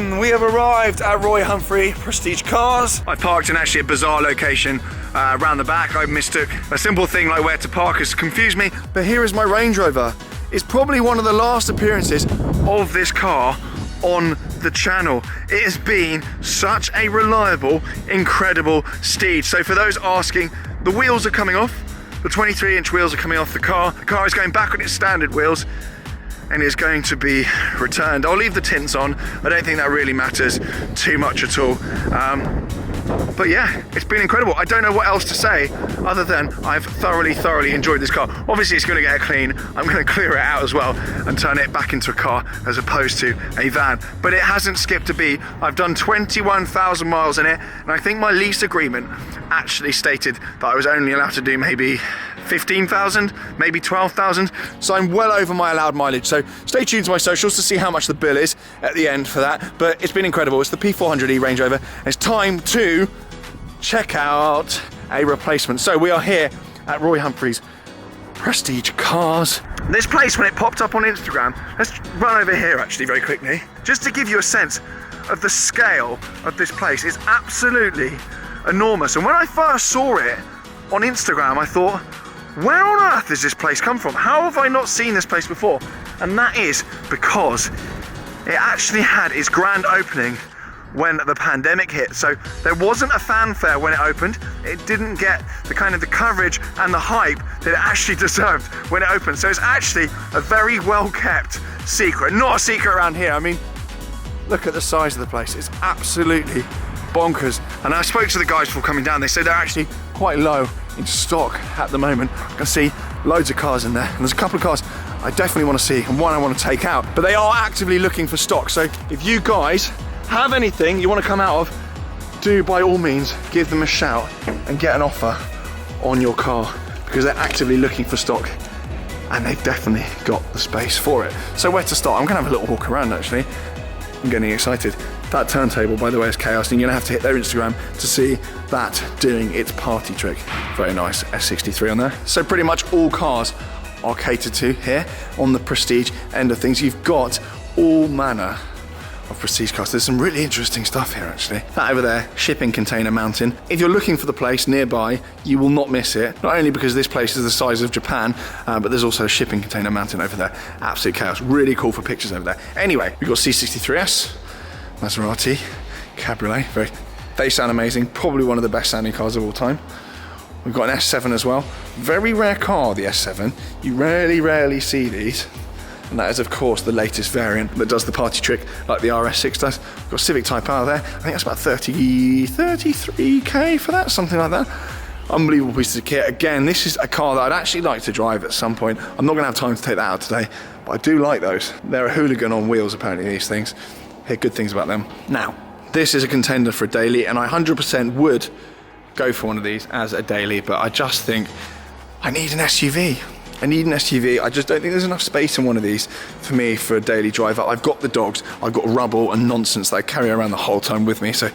everyone, we have arrived at Roy Humphrey Prestige Cars. I parked in actually a bizarre location around the back. I mistook a simple thing like where to park has confused me. But here is my Range Rover. It's probably one of the last appearances of this car on the channel. It has been such a reliable, incredible steed. So for those asking, the wheels are coming off. The 23-inch wheels are coming off the car. The car is going back on its standard wheels and is going to be returned. I'll leave the tints on. I don't think that really matters too much at all. But yeah, it's been incredible. I don't know what else to say other than I've thoroughly enjoyed this car. Obviously it's going to get clean. I'm going to clear it out as well and turn it back into a car as opposed to a van. But it hasn't skipped a beat. I've done 21,000 miles in it, and I think my lease agreement actually stated that I was only allowed to do maybe 15,000, maybe 12,000. So I'm well over my allowed mileage. So stay tuned to my socials to see how much the bill is at the end for that. But it's been incredible. It's the P400e Range Rover. It's time to check out a replacement. So we are here at Roy Humphrey's Prestige Cars. This place, when it popped up on Instagram, let's run over here actually very quickly, just to give you a sense of the scale of this place. It's absolutely enormous. And when I first saw it on Instagram, I thought, where on earth does this place come from? How have I not seen this place before? And that is because it actually had its grand opening when the pandemic hit. So there wasn't a fanfare when it opened. It didn't get the kind of the coverage and the hype that it actually deserved when it opened. So it's actually a very well kept secret. Not a secret around here. I mean, look at the size of the place. It's absolutely bonkers. And I spoke to the guys before coming down. They said they're actually quite low in stock at the moment. I can see loads of cars in there. And there's a couple of cars I definitely want to see and one I want to take out. But they are actively looking for stock. So if you guys have anything you want to come out of, do by all means give them a shout and get an offer on your car, because they're actively looking for stock and they've definitely got the space for it. So where to start? I'm gonna have a little walk around actually. I'm getting excited. That turntable, by the way, is chaos, and you're gonna have to hit their Instagram to see that doing its party trick. Very nice S63 on there. So pretty much all cars are catered to here on the Prestige end of things. You've got all manner of Prestige cars. There's some really interesting stuff here actually. That over there, shipping container mountain. If you're looking for the place nearby, you will not miss it. Not only because this place is the size of Japan, but there's also a shipping container mountain over there. Absolute chaos. Really cool for pictures over there. Anyway, we've got C63S, Maserati, Cabriolet. They sound amazing. Probably one of the best sounding cars of all time. We've got an S7 as well. Very rare car, the S7. You rarely see these. And that is, of course, the latest variant that does the party trick like the Rsq8 does. We've got Civic Type R there. I think that's about 33k for that, something like that. Unbelievable piece of kit. Again, this is a car that I'd actually like to drive at some point. I'm not going to have time to take that out today, but I do like those. They're a hooligan on wheels, apparently, these things. Hear good things about them. Now, this is a contender for a daily, and I 100% would go for one of these as a daily, but I just think I need an SUV. I need an SUV. I just don't think there's enough space in one of these for me for a daily driver. I've got the dogs, I've got rubble and nonsense that I carry around the whole time with me, so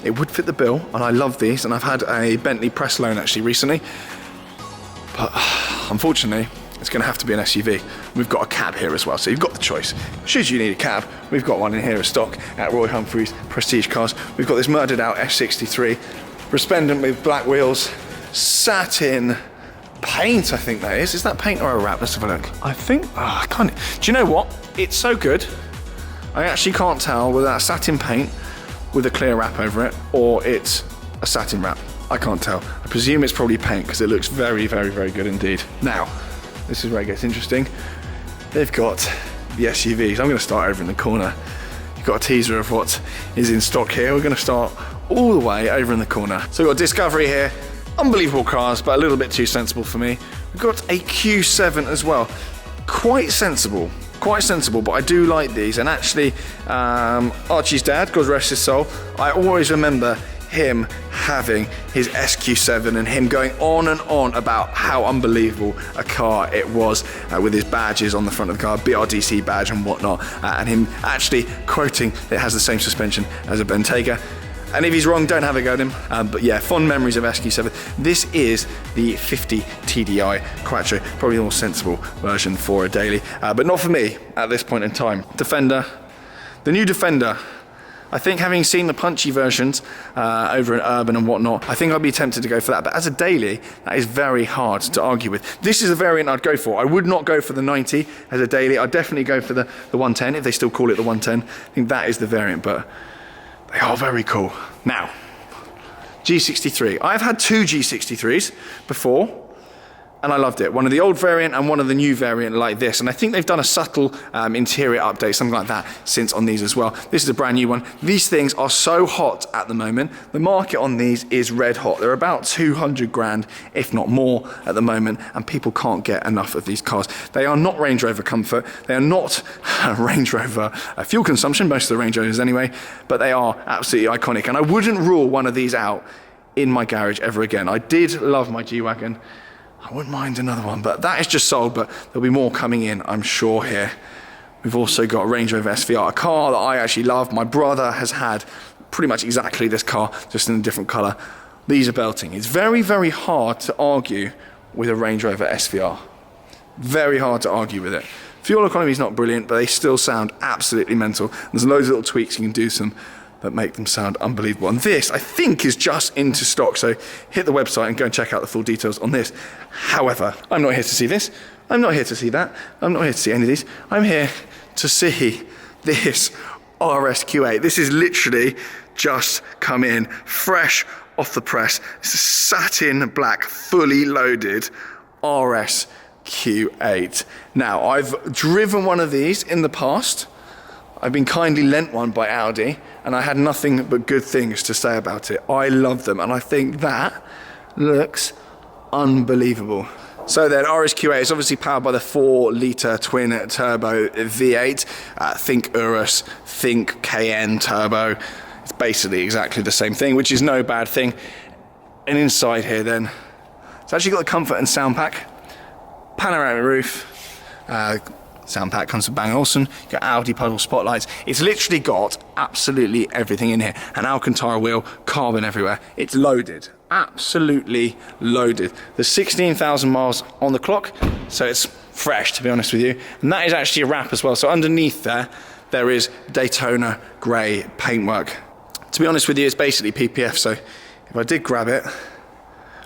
it would fit the bill, and I love these, and I've had a Bentley press loan actually recently, but unfortunately, it's gonna have to be an SUV. We've got a cab here as well, so you've got the choice. Should you need a cab, we've got one in here as stock at Roy Humphrey's Prestige Cars. We've got this murdered out S63, resplendent with black wheels, satin paint, I think that is. Is that paint or a wrap? Let's have a look. I think, I can't. Do you know what? It's so good, I actually can't tell whether that's satin paint with a clear wrap over it or it's a satin wrap. I can't tell. I presume it's probably paint because it looks very good indeed. Now, this is where it gets interesting. They've got the SUVs. I'm going to start over in the corner. You've got a teaser of what is in stock here. We're going to start all the way over in the corner. So we've got Discovery here. Unbelievable cars, but a little bit too sensible for me. We've got a Q7 as well. Quite sensible, but I do like these. And actually, Archie's dad, God rest his soul, I always remember him having his SQ7 and him going on and on about how unbelievable a car it was with his badges on the front of the car, BRDC badge and whatnot, and him actually quoting it has the same suspension as a Bentayga. And if he's wrong, don't have a go at him. But yeah, fond memories of SQ7. This is the 50 TDI Quattro, probably the more sensible version for a daily, but not for me at this point in time. Defender, the new Defender I think having seen the punchy versions over in Urban and whatnot, I think I'd be tempted to go for that. But as a daily, that is very hard to argue with. This is a variant I'd go for. I would not go for the 90 as a daily. I'd definitely go for the 110, if they still call it the 110. I think that is the variant, but they are very cool. Now, G63. I've had two G63s before, and I loved it. One of the old variant and one of the new variant like this. And I think they've done a subtle interior update, something like that, since on these as well. This is a brand new one. These things are so hot at the moment. The market on these is red hot. They're about 200 grand, if not more at the moment, and people can't get enough of these cars. They are not Range Rover comfort. They are not Range Rover fuel consumption, most of the Range Rovers anyway, but they are absolutely iconic. And I wouldn't rule one of these out in my garage ever again. I did love my G-Wagon. I wouldn't mind another one, but that is just sold, but there'll be more coming in, I'm sure, here. We've also got a Range Rover SVR, a car that I actually love. My brother has had pretty much exactly this car, just in a different colour. These are belting. It's very, very hard to argue with a Range Rover SVR. Very hard to argue with it. Fuel economy is not brilliant, but they still sound absolutely mental. There's loads of little tweaks you can do some that make them sound unbelievable. And this, I think, is just into stock, so hit the website and go and check out the full details on this. However, I'm not here to see this. I'm not here to see that. I'm not here to see any of these. I'm here to see this Rsq8. This is literally just come in, fresh off the press. It's a satin black, fully loaded Rsq8. Now, I've driven one of these in the past. I've been kindly lent one by Audi, and I had nothing but good things to say about it. I love them, and I think that looks unbelievable. So then, Rsq8 is obviously powered by the 4-litre twin-turbo V8. Think Urus, think KN turbo. It's basically exactly the same thing, which is no bad thing. And inside here then, it's actually got the comfort and sound pack, panoramic roof, sound pack comes with Bang & Olufsen, got Audi puddle spotlights. It's literally got absolutely everything in here. An Alcantara wheel, carbon everywhere. It's loaded, absolutely loaded. There's 16,000 miles on the clock, so it's fresh, to be honest with you. And that is actually a wrap as well. So underneath there is Daytona grey paintwork. To be honest with you, it's basically PPF, so if I did grab it,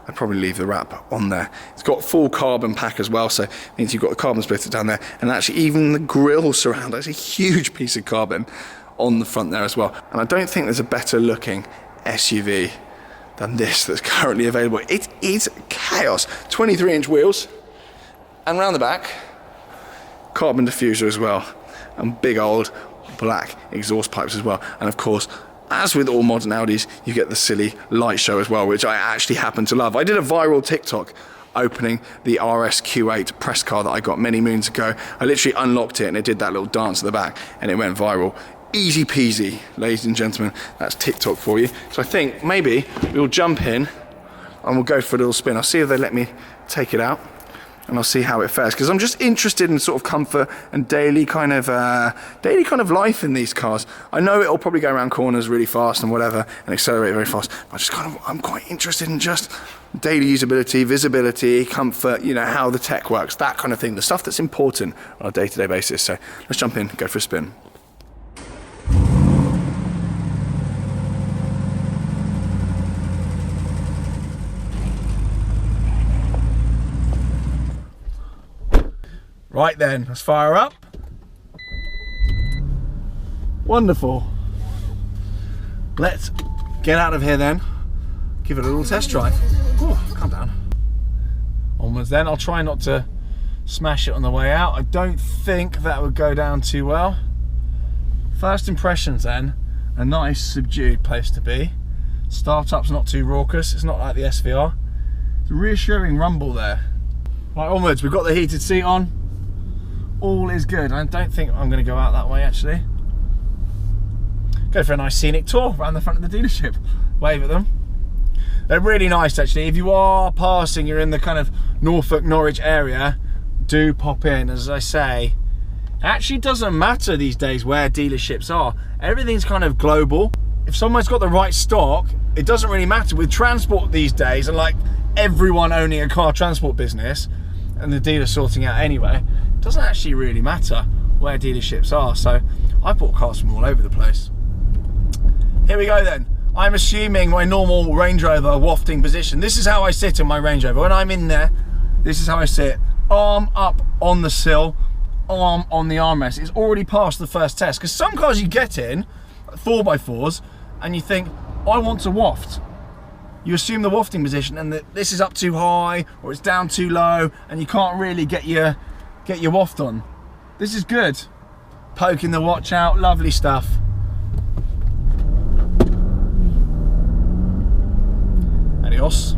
I'd probably leave the wrap on there. It's got full carbon pack as well, so it means you've got the carbon splitter down there, and actually even the grille surround, that's a huge piece of carbon on the front there as well. And I don't think there's a better looking SUV than this that's currently available. It is chaos. 23-inch wheels, and round the back, carbon diffuser as well, and big old black exhaust pipes as well. And of course, as with all modern Audis, you get the silly light show as well, which I actually happen to love. I did a viral TikTok opening the Rsq8 press car that I got many moons ago. I literally unlocked it and it did that little dance at the back and it went viral. Easy peasy, ladies and gentlemen, that's TikTok for you. So I think maybe we'll jump in and we'll go for a little spin. I'll see if they let me take it out, and I'll see how it fares, because I'm just interested in sort of comfort and daily kind of life in these cars. I know it'll probably go around corners really fast and whatever and accelerate very fast, but I'm quite interested in just daily usability, visibility, comfort, you know, how the tech works, that kind of thing, the stuff that's important on a day-to-day basis. So let's jump in, go for a spin. Right then, let's fire up. Wonderful. Let's get out of here then. Give it a little test drive. Oh, calm down. Onwards then. I'll try not to smash it on the way out. I don't think that would go down too well. First impressions then, a nice subdued place to be. Startup's not too raucous. It's not like the SVR. It's a reassuring rumble there. Right, onwards. We've got the heated seat on. All is good. I don't think I'm going to go out that way actually. Go for a nice scenic tour around the front of the dealership. Wave at them. They're really nice actually. If you are passing, you're in the kind of Norfolk, Norwich area, do pop in. As I say, it actually doesn't matter these days where dealerships are. Everything's kind of global. If someone's got the right stock, it doesn't really matter. With transport these days, and like everyone owning a car transport business and the dealer sorting out anyway, it doesn't actually really matter where dealerships are. So I bought cars from all over the place. here we go then. I'm assuming my normal Range Rover wafting position. This is how I sit in my Range Rover. When I'm in there, this is how I sit. Arm up on the sill, arm on the armrest. It's already passed the first test. Because some cars you get in, 4x4s, and you think, I want to waft. You assume the wafting position and that this is up too high or it's down too low and you can't really get your waft on. This is good. Poking the watch out, lovely stuff. Adios.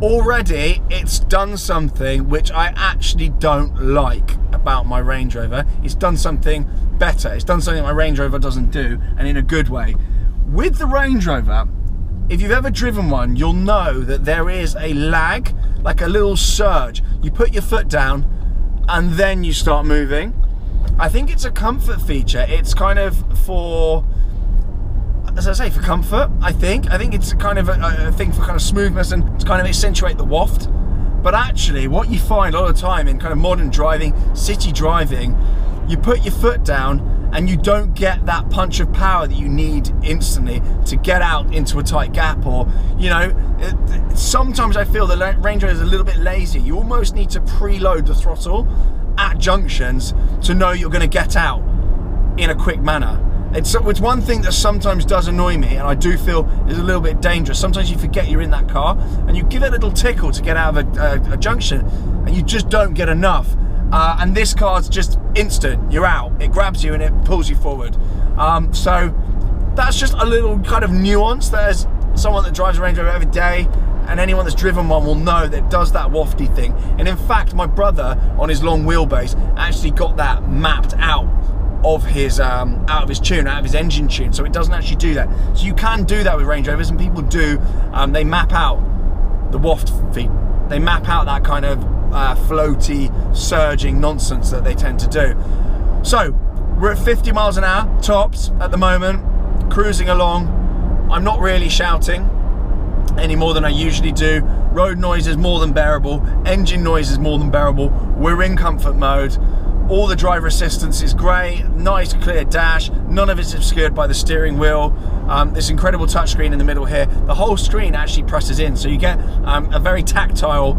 Already it's done something which I actually don't like about my Range Rover. It's done something better. It's done something my Range Rover doesn't do, and in a good way. With the Range Rover, if you've ever driven one, you'll know that there is a lag, like a little surge. You put your foot down and then you start moving. I think it's a comfort feature. It's kind of for, as I say, for comfort, I think. I think it's kind of a thing for kind of smoothness and to kind of accentuate the waft. But actually, what you find all the time in kind of modern driving, city driving, you put your foot down and you don't get that punch of power that you need instantly to get out into a tight gap, or, you know, sometimes I feel the Range Rover is a little bit lazy. You almost need to preload the throttle at junctions to know you're going to get out in a quick manner. It's one thing that sometimes does annoy me, and I do feel is a little bit dangerous. Sometimes you forget you're in that car and you give it a little tickle to get out of a junction and you just don't get enough. And this car's just instant, you're out. It grabs you and it pulls you forward. So that's just a little kind of nuance. There's someone that drives a Range Rover every day, and anyone that's driven one will know that it does that wafty thing. And in fact, my brother on his long wheelbase actually got that mapped out of his tune, out of his engine tune, so it doesn't actually do that. So you can do that with Range Rovers, and people do. They map out the waft feet. They map out that kind of floaty, surging nonsense that they tend to do. So we're at 50 miles an hour tops at the moment, cruising along. I'm not really shouting any more than I usually do. Road noise is more than bearable, engine noise is more than bearable. We're in comfort mode. All the driver assistance is great, nice clear dash, none of it's obscured by the steering wheel. This incredible touchscreen in the middle here. The whole screen actually presses in, so you get a very tactile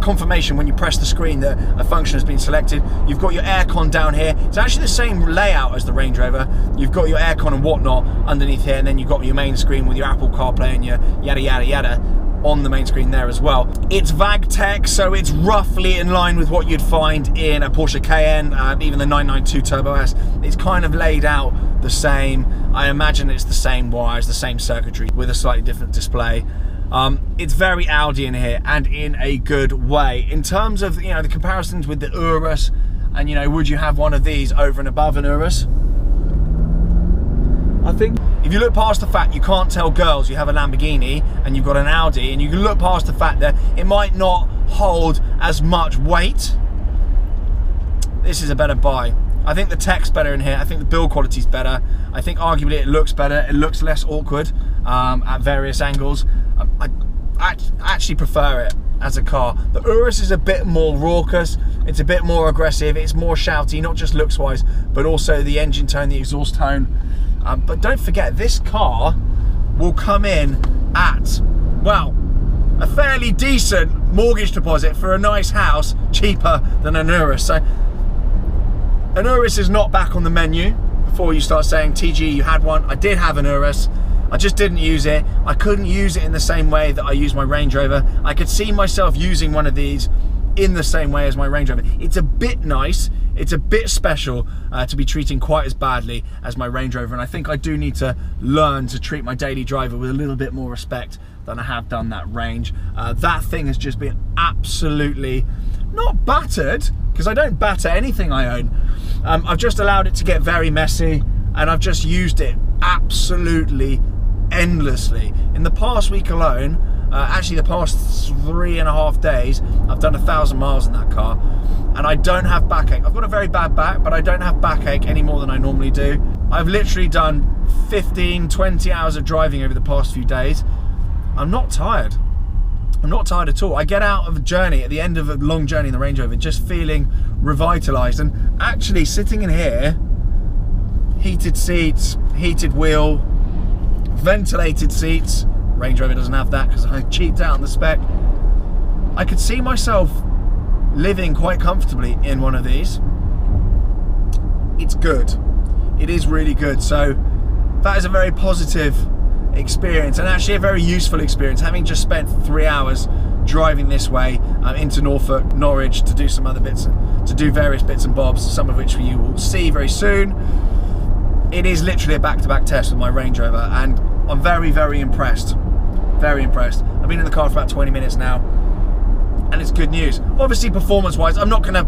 confirmation when you press the screen that a function has been selected. You've got your aircon down here. It's actually the same layout as the Range Rover. You've got your aircon and whatnot underneath here, and then you've got your main screen with your Apple CarPlay and your yada yada yada on the main screen there as well. It's VAG tech, so it's roughly in line with what you'd find in a Porsche Cayenne, even the 992 Turbo S. It's kind of laid out the same. I imagine it's the same wires, the same circuitry with a slightly different display. It's very Audi in here, and in a good way. In terms of, you know, the comparisons with the Urus, and, you know, would you have one of these over and above an Urus? I think if you look past the fact you can't tell girls you have a Lamborghini and you've got an Audi, and you can look past the fact that it might not hold as much weight, this is a better buy. I think the tech's better in here. I think the build quality's better. I think arguably it looks better. It looks less awkward at various angles. I actually prefer it as a car. The Urus is a bit more raucous. It's a bit more aggressive. It's more shouty, not just looks wise, but also the engine tone, the exhaust tone. But don't forget, this car will come in at, well, a fairly decent mortgage deposit for a nice house, cheaper than an Urus. So an Urus is not back on the menu before you start saying, TG, you had one. I did have an Urus. I just didn't use it. I couldn't use it in the same way that I use my Range Rover. I could see myself using one of these in the same way as my Range Rover. It's a bit nice, it's a bit special to be treating quite as badly as my Range Rover, and I think I do need to learn to treat my daily driver with a little bit more respect than I have done that Range. That thing has just been absolutely, not battered, because I don't batter anything I own. I've just allowed it to get very messy, and I've just used it absolutely endlessly. In the past week alone, actually the past 3.5 days, I've done 1,000 miles in that car, and I don't have backache. I've got a very bad back, but I don't have backache any more than I normally do. I've literally done 15, 20 hours of driving over the past few days. I'm not tired. I'm not tired at all. I get out of a journey, at the end of a long journey in the Range Rover, just feeling revitalized. And actually sitting in here, heated seats, heated wheel, ventilated seats. Range Rover doesn't have that because I cheaped out on the spec. I could see myself living quite comfortably in one of these. It's good. It is really good. So that is a very positive experience, and actually a very useful experience, having just spent 3 hours driving this way into Norfolk, Norwich, to do some other bits, to do various bits and bobs, some of which you will see very soon. It is literally a back-to-back test with my Range Rover, and I'm very, very impressed. Very impressed. I've been in the car for about 20 minutes now, and it's good news. Obviously, performance-wise, I'm not going to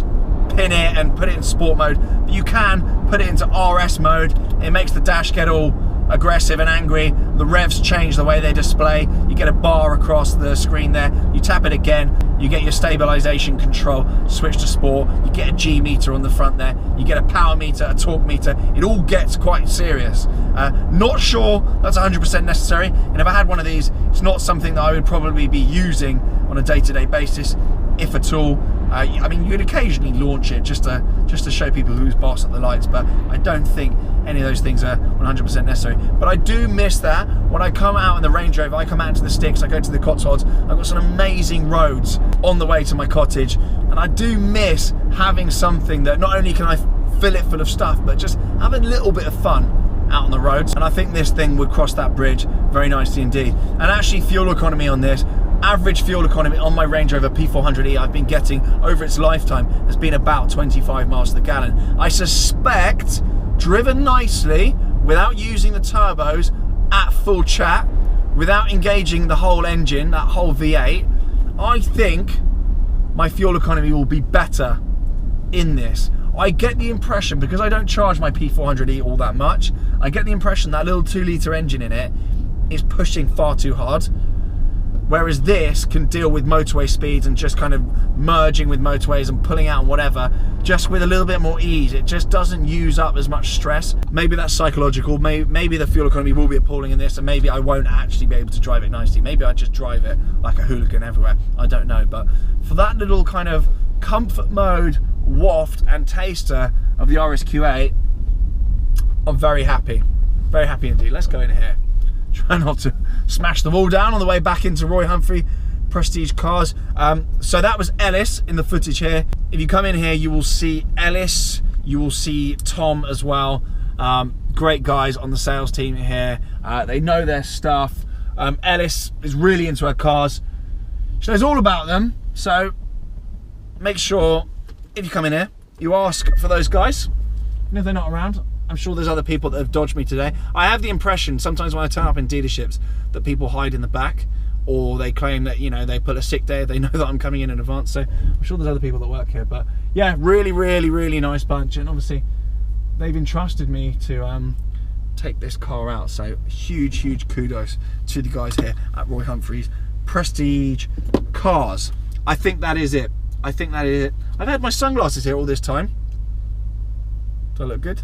pin it and put it in sport mode, but you can put it into RS mode. It makes the dash get all aggressive and angry. The revs change the way they display. You get a bar across the screen there. You tap it again, you get your stabilization control, switch to sport. You get a G meter on the front there. You get a power meter, a torque meter. It all gets quite serious. Not sure that's 100% necessary. And if I had one of these, it's not something that I would probably be using on a day-to-day basis, if at all. I mean, you'd occasionally launch it just to show people who's boss at the lights, but I don't think any of those things are 100% necessary. But I do miss that. When I come out in the Range Rover, I come out into the sticks, I go to the Cotswolds, I've got some amazing roads on the way to my cottage, and I do miss having something that not only can I fill it full of stuff, but just have a little bit of fun out on the roads. And I think this thing would cross that bridge very nicely indeed. And actually, fuel economy on this, average fuel economy on my Range Rover P400e I've been getting over its lifetime has been about 25 miles to the gallon. I suspect, driven nicely, without using the turbos at full chat, without engaging the whole engine, that whole V8, I think my fuel economy will be better in this. I get the impression, because I don't charge my P400e all that much, I get the impression that little 2-litre engine in it is pushing far too hard. Whereas this can deal with motorway speeds and just kind of merging with motorways and pulling out and whatever, just with a little bit more ease. It just doesn't use up as much stress. Maybe that's psychological. Maybe the fuel economy will be appalling in this, and maybe I won't actually be able to drive it nicely. Maybe I just drive it like a hooligan everywhere. I don't know. But for that little kind of comfort mode waft and taster of the Rsq8, I'm very happy. Very happy indeed. Let's go in here. Try not to smash them all down on the way back into Roy Humphrey Prestige Cars. So that was Ellis in the footage here. If you come in here, you will see Ellis, you will see Tom as well. Great guys on the sales team here. They know their stuff. Ellis is really into her cars. She knows all about them. So make sure, if you come in here, you ask for those guys. And if they're not around, I'm sure there's other people that have dodged me today. I have the impression sometimes when I turn up in dealerships that people hide in the back, or they claim that, you know, they put a sick day if they know that I'm coming in advance. So I'm sure there's other people that work here. But yeah, really, really, really nice bunch. And obviously they've entrusted me to take this car out. So huge, huge kudos to the guys here at Roy Humphrey's Prestige Cars. I think that is it. I think that is it. I've had my sunglasses here all this time. Do I look good?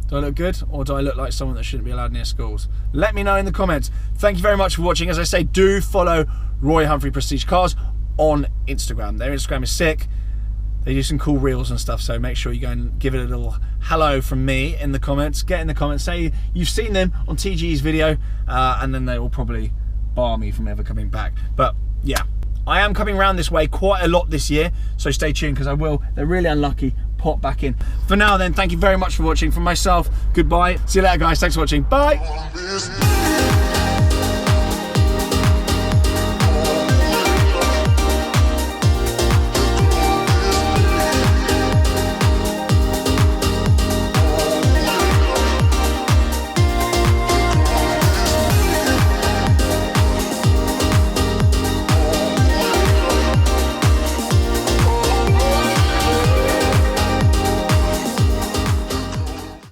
Do I look good, or do I look like someone that shouldn't be allowed near schools? Let me know in the comments. Thank you very much for watching. As I say, do follow Roy Humphrey Prestige Cars on Instagram. Their Instagram is sick. They do some cool reels and stuff, so make sure you go and give it a little hello from me in the comments. Get in the comments, say you've seen them on TG's video, and then they will probably bar me from ever coming back. But yeah, I am coming around this way quite a lot this year, so stay tuned, because I will. They're really unlucky. Pop back in. For now then, thank you very much for watching. From myself, goodbye. See you later guys, thanks for watching. Bye.